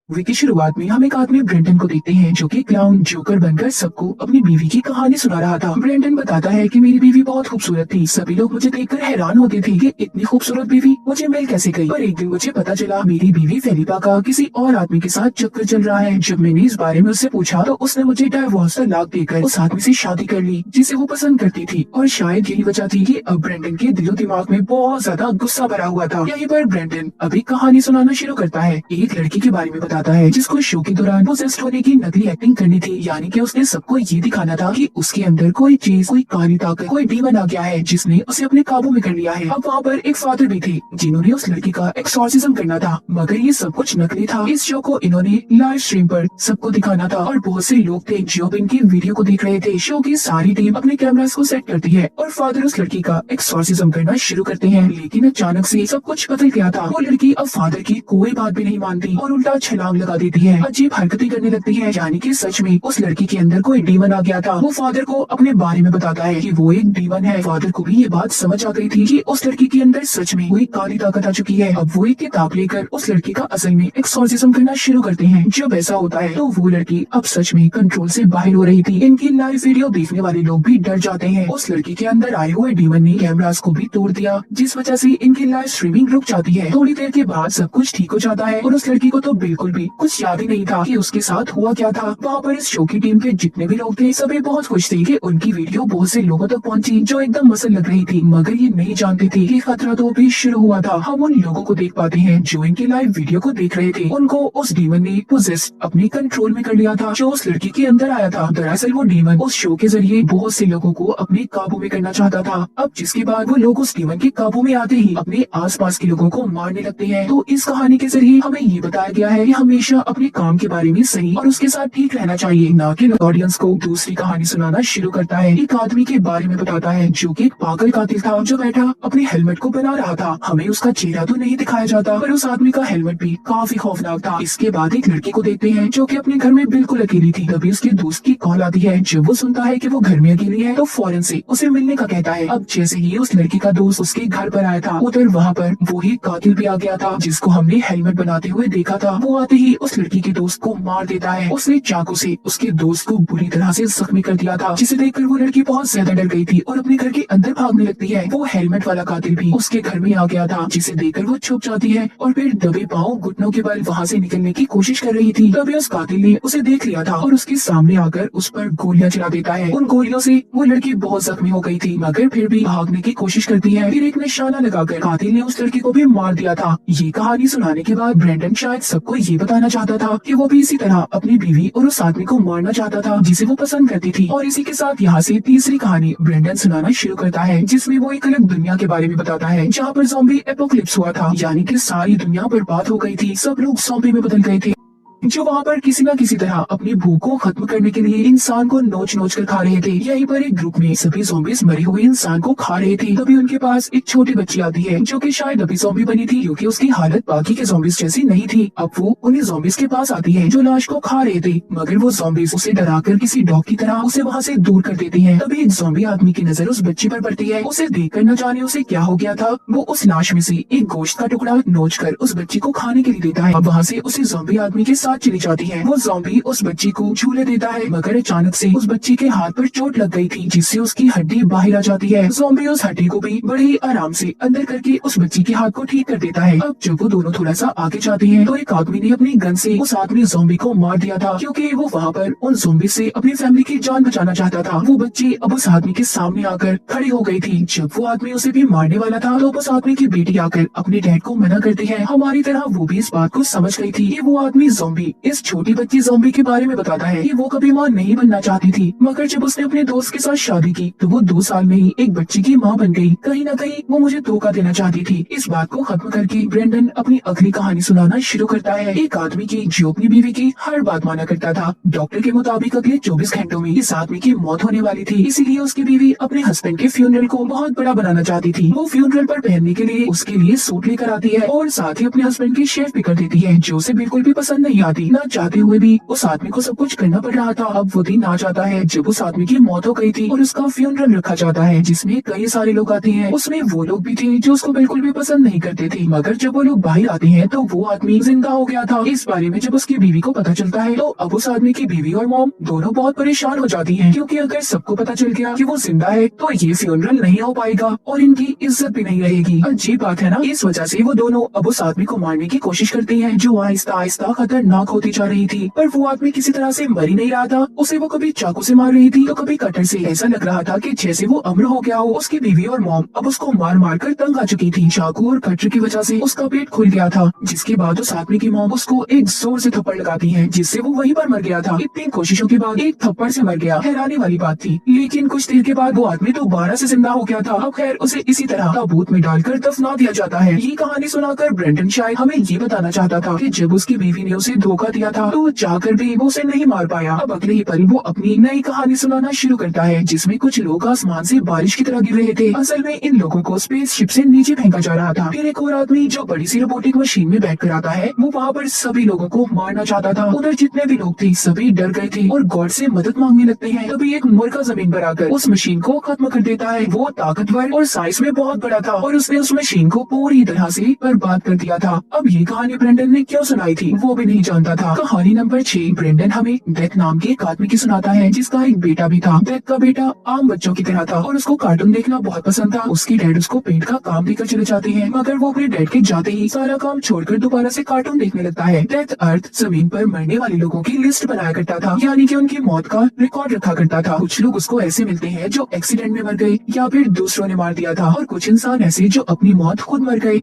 Movie की शुरुआत में हम एक आदमी ब्रेंडन को देखते हैं जो कि क्लाउन जोकर बनकर सबको अपनी बीवी की कहानी सुना रहा था। ब्रेंडन बताता है कि मेरी बीवी बहुत खूबसूरत थी। सभी लोग मुझे देखकर हैरान होते थे कि इतनी खूबसूरत बीवी मुझे मिल कैसे गई। पर एक दिन मुझे पता चला मेरी बीवी फेलिपा का किसी और आदमी के साथ चक्कर चल रहा है। जब मैंने इस बारे में उससे पूछा तो उसने मुझे डाइवोर्स तलाक देकर उस आदमी से शादी कर ली जिसे वो पसंद करती थी। और शायद यही वजह थी कि अब ब्रेंडन के दिलो दिमाग में बहुत ज्यादा गुस्सा भरा हुआ था। यहीं पर ब्रेंडन अभी कहानी सुनाना शुरू करता है। एक लड़की के बारे में बताता है जिसको शो के दौरान पोसेस्ड होने की नकली एक्टिंग करनी थी, यानी कि उसने सबको ये दिखाना था कि उसके अंदर कोई चीज, कोई काली ताकत, कोई डीमन आ गया है जिसने उसे अपने काबू में कर लिया है। अब वहाँ पर एक फादर भी थे जिन्होंने उस लड़की का एक्सॉर्सिज्म करना था, मगर ये सब कुछ नकली था। इस शो को इन्होंने लाइव स्ट्रीम पर सबको दिखाना था और बहुत से लोग थे जो इनकी वीडियो को देख रहे थे। शो की सारी टीम अपने कैमरास को सेट करती है और फादर उस लड़की का एक्सॉर्सिज्म करना शुरू करते हैं, लेकिन अचानक से सब कुछ बदल गया था। वो लड़की अब फादर की कोई बात भी नहीं मानती और उल्टा छलांग लगा देती है, अजीब हरकतें करने लगती है, यानी कि सच में उस लड़की के अंदर कोई डीमन आ गया था। वो फादर को अपने बारे में बताता है कि वो एक डीमन है। फादर को भी ये बात समझ आ गई थी कि उस लड़की के अंदर सच में कोई काली ताकत आ चुकी है। अब वो एक किताब लेकर उस लड़की का असल में एक्सॉर्सिज्म करना शुरू करते हैं। जब ऐसा होता है तो वो लड़की अब सच में कंट्रोल से बाहर हो रही थी। इनकी लाइव वीडियो देखने वाले लोग भी डर जाते हैं। उस लड़की के अंदर आए हुए डीमन ने कैमरास को भी तोड़ दिया, जिस वजह से इनकी लाइव स्ट्रीमिंग रुक जाती है। थोड़ी देर के बाद सब कुछ ठीक हो जाता है और उस लड़की को तो बिल्कुल भी कुछ याद ही नहीं था कि उसके साथ हुआ क्या था। वहाँ पर इस शो की टीम के जितने भी लोग थे सभी बहुत खुश थे कि उनकी वीडियो बहुत से लोगों तक पहुंची जो एकदम मसल लग रही थी, मगर ये नहीं जानते थे कि खतरा तो अभी शुरू हुआ था। हम उन लोगों को देख पाते हैं जो इनकी लाइव वीडियो को देख रहे थे। उनको उस डीमन ने पोजेस अपनी कंट्रोल में कर लिया था जो उस लड़की के अंदर आया था। दरअसल वो डीमन उस शो के जरिए बहुत से लोगों को अपने काबू में करना चाहता था। अब जिसके बाद वो लोग उस डीमन के काबू में आते ही अपने आसपास के लोगों को मारने लगते हैं। तो इस कहानी के जरिए हमें ये बताया गया है कि हमेशा अपने काम के बारे में सही और उसके साथ ठीक रहना चाहिए, ना कि ऑडियंस को। दूसरी कहानी सुनाना शुरू करता है। एक आदमी के बारे में बताता है जो कि एक पागल कातिल था जो बैठा अपने हेलमेट को बना रहा था। हमें उसका चेहरा तो नहीं दिखाया जाता पर उस आदमी का हेलमेट भी काफी खौफनाक था। इसके बाद एक लड़की को देखते हैं जो कि अपने घर में बिल्कुल अकेली थी। तभी उसके दोस्त की कॉल आती है। जब वो सुनता है कि वो घर में अकेली है तो फौरन से उसे मिलने का कहता है। अब जैसे ही उस लड़की का दोस्त उसके घर पर आया था उधर वहाँ पर वो ही कातिल भी आ गया था जिसको हमने हेलमेट बनाते हुए देखा था। वो आते ही उस लड़की के दोस्त को मार देता है। उसने चाकू से उसके दोस्त को बुरी तरह से जख्मी कर दिया था, जिसे देखकर वो लड़की बहुत ज्यादा डर गई थी और अपने घर के अंदर भागने लगती है। वो हेलमेट वाला कातिल भी उसके घर में आ गया था, जिसे देखकर वो छुप जाती है और फिर दबे पांव घुटनों के बल वहाँ से निकलने की कोशिश कर रही थी। तभी उस कातिल ने उसे देख लिया था और उसके सामने आकर उस पर गोलियां चला देता है। उन गोलियों से वो लड़की बहुत जख्मी हो गई थी, मगर फिर भी भागने की कोशिश करती है। फिर एक निशाना लगाकर कातिल ने उस लड़की को भी मार दिया था। ये कहानी सुनाने के बाद ब्रेंडन शायद सबको ये बताना चाहता था कि वो भी इसी तरह अपनी बीवी और उस आदमी को मारना चाहता था जिसे वो पसंद करती थी। और इसी के साथ यहाँ से तीसरी कहानी ब्रेंडन सुनाना शुरू करता है, जिसमें वो एक अलग दुनिया के बारे में बताता है जहाँ पर ज़ॉम्बी एपोकलिप्स हुआ था, यानी कि सारी दुनिया बर्बाद हो गई थी। सब लोग ज़ॉम्बी में बदल गए थे जो वहाँ पर किसी न किसी तरह अपनी भूख को खत्म करने के लिए इंसान को नोच नोच कर खा रहे थे। यहीं पर एक ग्रुप में सभी ज़ॉम्बीज़ मरे हुए इंसान को खा रहे थे। तभी उनके पास एक छोटी बच्ची आती है जो कि शायद अभी ज़ॉम्बी बनी थी, क्योंकि उसकी हालत बाकी के ज़ॉम्बीज़ जैसी नहीं थी। अब वो उन्हीं ज़ॉम्बीज़ के पास आती है जो लाश को खा रहे थे, मगर वो ज़ॉम्बीज़ उसे डराकर किसी डॉग की तरह उसे वहाँ से दूर कर देती है। तभी एक ज़ॉम्बी आदमी की नजर उस बच्ची पर पड़ती है। उसे देखकर न जाने उसे क्या हो गया था, वो उस लाश में से एक गोश्त का टुकड़ा नोच कर उस बच्ची को खाने के लिए देता है। अब वहाँ से उसे ज़ॉम्बी आदमी के साथ चली जाती है। वो ज़ॉम्बी उस बच्ची को झूले देता है, मगर अचानक से उस बच्ची के हाथ पर चोट लग गई थी जिससे उसकी हड्डी बाहर आ जाती है। ज़ॉम्बी उस हड्डी को भी बड़े ही आराम से अंदर करके उस बच्ची के हाथ को ठीक कर देता है। अब जब वो दोनों थोड़ा सा आगे जाते हैं तो एक आदमी ने अपनी गन से उस आदमी ज़ॉम्बी को मार दिया था, क्योंकि वो वहाँ पर उन ज़ॉम्बी से अपनी फैमिली की जान बचाना चाहता था। वो बच्ची अब उस आदमी के सामने आकर खड़ी हो गई थी। जब वो आदमी उसे भी मारने वाला था तो उस आदमी की बेटी आकर अपने डैड को मना करती है। हमारी तरह वो भी इस बात को समझ गई थी कि वो आदमी ज़ॉम्बी इस छोटी बच्ची ज़ॉम्बी के बारे में बताता है कि वो कभी माँ नहीं बनना चाहती थी, मगर जब उसने अपने दोस्त के साथ शादी की तो वो 2 साल में ही एक बच्ची की माँ बन गई। कहीं न कहीं वो मुझे धोखा देना चाहती थी। इस बात को खत्म करके ब्रेंडन अपनी अगली कहानी सुनाना शुरू करता है। एक आदमी की जो अपनी बीवी की हर बात माना करता था। डॉक्टर के मुताबिक अगले 24 घंटों में इस आदमी की मौत होने वाली थी, इसीलिए उसकी बीवी अपने हस्बैंड के फ्यूनरल को बहुत बड़ा बनाना चाहती थी। वो फ्यूनरल पर पहनने के लिए उसके लिए सूट लेकर आती है और साथ ही अपने हस्बैंड की शेव भी कर देती है जो उसे बिल्कुल भी पसंद नहीं आती। ना चाहते हुए भी उस आदमी को सब कुछ करना पड़ रहा था। अब वो दिन आ जाता है जब उस आदमी की मौत हो गई थी और उसका फ्यूनरल रखा जाता है, जिसमें कई सारे लोग आते हैं। उसमें वो लोग भी थे जो उसको बिल्कुल भी पसंद नहीं करते थे, मगर जब वो लोग बाहर आते हैं तो वो आदमी जिंदा हो गया था। इस बारे में जब उसकी बीवी को पता चलता है तो अब उस आदमी की बीवी और मॉम दोनों बहुत परेशान हो जाती हैं, क्योंकि अगर सबको पता चल गया कि वो जिंदा है तो ये फ्यूनरल नहीं हो पाएगा और इनकी इज्जत भी नहीं रहेगी। अजीब बात है ना। इस वजह से वो दोनों अब उस आदमी को मारने की कोशिश करते हैं, जो आहिस्ता आहिस्ता खतरनाक होती जा रही थी। पर वो आदमी किसी तरह से मर ही नहीं रहा था। उसे वो कभी चाकू से मार रही थी तो कभी कटर से। ऐसा लग रहा था कि जैसे वो अमर हो गया हो। उसकी बीवी और मॉम अब उसको मार मार कर तंग आ चुकी थी। चाकू और कटर की वजह से उसका पेट खुल गया था, जिसके बाद उस आदमी की मॉम उसको एक जोर से थप्पड़ लगाती है, जिससे वो वहीं पर मर गया था। इतनी कोशिशों के बाद एक थप्पड़ से मर गया, हैरानी वाली बात थी। लेकिन कुछ देर के बाद वो आदमी दोबारा से जिंदा हो गया था। अब खैर उसे इसी तरह ताबूत में डालकर दफना दिया जाता है। ये कहानी सुनाकर ब्रेंडन शायद हमें ये बताना चाहता था कि जब उसकी बीवी ने उसे धोखा दिया था तो चाहकर भी वो उसे नहीं मार पाया। अब अगले ही पल वो अपनी नई कहानी सुनाना शुरू करता है, जिसमें कुछ लोग आसमान से बारिश की तरह गिर रहे थे। असल में इन लोगों को स्पेसशिप से नीचे फेंका जा रहा था। फिर एक और आदमी जो बड़ी सी रोबोटिक मशीन में बैठ कर आता है, वो वहाँ पर सभी लोगों को मारना चाहता था। उधर जितने भी लोग थे सभी डर गए थे और गॉड से मदद मांगने लगते हैं। तभी एक मुर्गा जमीन पर आकर उस मशीन को खत्म कर देता है। वो ताकतवर और साइज में बहुत बड़ा था और उसने उस मशीन को पूरी तरह से बर्बाद कर दिया था। अब ये कहानी ब्रेंडन ने क्यों सुनाई थी वो भी नहीं जानता था। कहानी नंबर 6 ब्रेंडन हमें डेथ नाम के एक आदमी की सुनाता है, जिसका एक बेटा भी था। डेथ का बेटा आम बच्चों की तरह था और उसको कार्टून देखना बहुत पसंद था। उसकी डैड उसको पेंट का काम देकर चले जाते हैं, मगर वो अपने डैड के जाते ही सारा काम छोड़कर दोबारा से कार्टून देखने लगता है। डेथ अर्थ जमीन पर मरने वाले लोगों की लिस्ट बनाया करता था, यानी कि उनकी मौत का रिकॉर्ड रखा करता था। कुछ लोग उसको ऐसे मिलते हैं जो एक्सीडेंट में मर गए या फिर दूसरों ने मार दिया था, और कुछ इंसान ऐसे जो अपनी मौत खुद मर गए।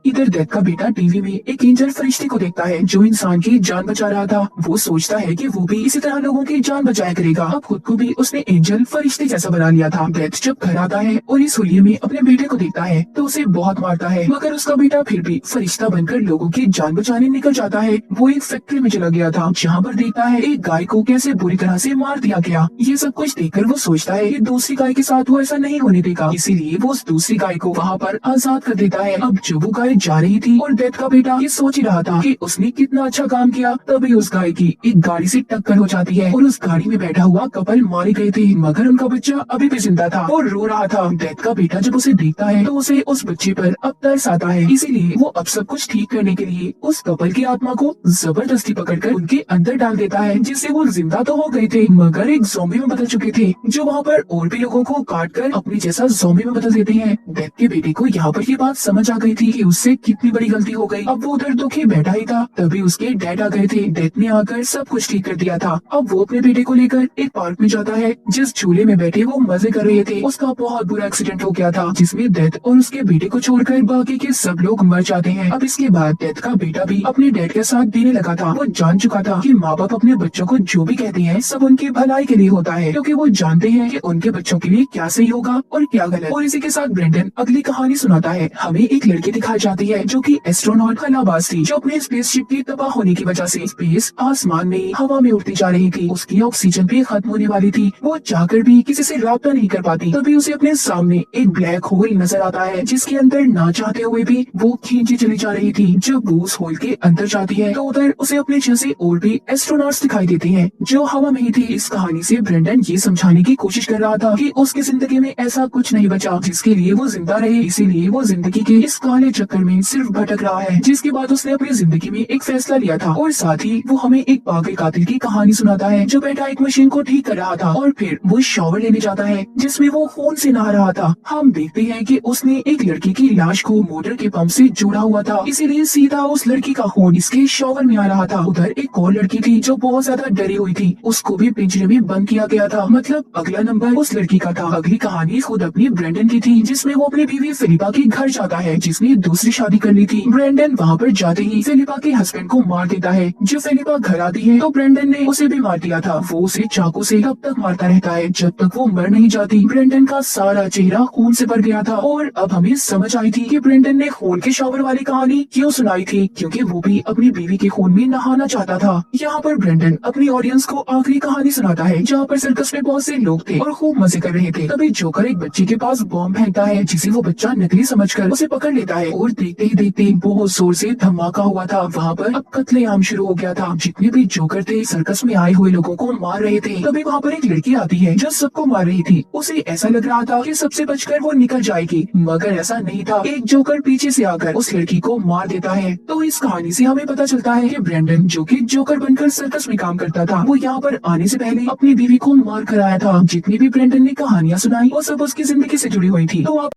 इधर डेथ का बेटा टीवी में एक एंजल फरिश्ते को देखता है जो इंसान की जान बचा रहा था। वो सोचता है कि वो भी इसी तरह लोगों की जान बचाया करेगा। अब खुद को भी उसने एंजल फरिश्ते जैसा बना लिया था। डेथ जब घर आता है और इस हुलिये में अपने बेटे को देखता है तो उसे बहुत मारता है, मगर उसका बेटा फिर भी फरिश्ता बनकर लोगों की जान बचाने निकल जाता है। वो एक फैक्ट्री में चला गया था जहाँ पर देखता है एक गाय को कैसे बुरी तरह से मार दिया गया। ये सब कुछ देखकर वो सोचता है कि दूसरी गाय के साथ वो ऐसा नहीं होने देगा, इसीलिए वो उस दूसरी गाय को वहाँ पर आजाद कर देता है। अब जो वो गाय जा रही थी और डेथ का बेटा ये सोच ही रहा था कि उसने कितना अच्छा काम किया, तभी उस गाय की एक गाड़ी से टक्कर हो जाती है और उस गाड़ी में बैठा हुआ कपल मारे गए थे, मगर उनका बच्चा अभी भी जिंदा था और रो रहा था। डेथ का बेटा जब उसे देखता है तो उसे उस बच्चे पर अब तरस आता है, इसीलिए वो अब सब कुछ ठीक करने के लिए उस कपल की आत्मा को जबरदस्ती पकड़कर उनके अंदर डाल देता है, जिससे वो जिंदा तो हो गए थे मगर एक ज़ॉम्बी में बदल चुके थे, जो वहाँ पर और भी लोगों को काट कर अपने जैसा ज़ॉम्बी में बदल देते हैं। डेथ के बेटे को यहाँ पर ये बात समझ आ गई थी कि उससे कितनी बड़ी गलती हो गई। अब वो उधर दुखी बैठा ही था, तभी उसके डैड आ गए थे। डेथ ने आकर सब कुछ ठीक कर दिया था। अब वो अपने बेटे को लेकर एक पार्क में जाता है। जिस झूले में बैठे वो मजे कर रहे थे, उसका बहुत बुरा एक्सीडेंट हो गया था, जिसमें डेथ और उसके बेटे को छोड़कर बाकी के सब लोग मर जाते हैं। अब इसके बाद डेथ का बेटा भी अपने डैड के साथ देने लगा था। वो जान चुका था कि माँ बाप अपने बच्चों को जो भी कहते हैं सब उनकी भलाई के लिए होता है, क्योंकि वो जानते हैं कि उनके बच्चों के लिए क्या सही होगा और क्या गलत। और इसी के साथ ब्रेंडन अगली कहानी सुनाता है। हमें एक लड़की दिखाई जाती है जो कि एस्ट्रोनॉट खलाबाज थी, जो अपने स्पेसशिप की तबाह होने की वजह से स्पेस आसमान में हवा में उड़ती जा रही थी। उसकी ऑक्सीजन भी खत्म होने वाली थी। वो चाहकर भी किसी से राब्ता नहीं कर पाती। तभी उसे अपने सामने एक ब्लैक होल नजर आता है, जिसके अंदर ना चाहते हुए भी वो खींची चली जा रही थी। जब वो उस होल के अंदर जाती है तो उधर उसे अपने जैसे और भी एस्ट्रोनॉट्स दिखाई देते हैं जो हवा में ही थे। इस कहानी से ब्रेंडन ये समझाने की कोशिश कर रहा था कि उसकी जिंदगी में ऐसा कुछ नहीं बचा जिसके लिए वो जिंदा रहे, इसीलिए वो जिंदगी के इस काले चक्कर में सिर्फ भटक रहा है। जिसके बाद उसने अपनी जिंदगी में एक फैसला लिया था और साथ ही वो हमें एक पागल कातिल की कहानी सुनाता है जो बेटा एक मशीन को ठीक कर रहा था और फिर वो शॉवर लेने जाता है जिसमें वो खून से नहा रहा था। हम देखते हैं कि उसने एक लड़की की लाश को मोटर के पंप से जोड़ा हुआ था, इसीलिए सीधा उस लड़की का खून इसके शॉवर में आ रहा था। उधर एक और लड़की थी जो बहुत ज्यादा डरी हुई थी, उसको भी पिंजरे में बंद किया गया था। मतलब अगला नंबर उस लड़की का था। अगली कहानी खुद अपनी ब्रेंडन की थी, जिसमें वो अपनी बीवी फिलिपा के घर जाता है जिसने दूसरी शादी कर ली थी। ब्रेंडन वहाँ पर जाते ही फिलिपा के हस्बैंड को मार देता है। जब फिलिपा घर आती है तो ब्रेंडन ने उसे भी मार दिया था। वो उसे चाकू से तब तक मारता रहता है जब तक वो मर नहीं जाती। ब्रेंडन का सारा चेहरा खून से भर गया था और अब हमें समझ आई थी कि ब्रेंडन ने खून के शॉवर वाली कहानी क्यों सुनाई थी, क्योंकि वो भी अपनी बीवी के खून में नहाना चाहता था। यहाँ पर ब्रेंडन अपनी ऑडियंस को आखिरी कहानी सुनाता है जहाँ पर सर्कस में बहुत से लोग थे और खूब मजे कर रहे थे। तभी जोकर एक बच्चे के पास बॉम्ब फेंकता है जिसे वो बच्चा नकली समझकर उसे पकड़ लेता है और देखते ही देखते बहुत जोर से धमाका हुआ था। वहाँ पर अब कत्लेआम शुरू हो गया था। जितने भी जोकर थे सर्कस में आए हुए लोगों को मार रहे थे। तभी वहाँ पर एक लड़की आती है जो सबको मार रही थी। उसे ऐसा लग रहा था कि सबसे बचकर वो निकल जाएगी, मगर ऐसा नहीं था। एक जोकर पीछे से आकर उस लड़की को मार देता है। तो इस कहानी से हमें पता चलता है कि ब्रेंडन जो कि जोकर बनकर सर्कस में काम करता था, वो यहाँ पर आने से पहले अपनी बीवी को मार कर आया था। जितनी भी ब्रेंडन ने कहानियां सुनाई वो सब उसकी जिंदगी से जुड़ी हुई थी। तो आप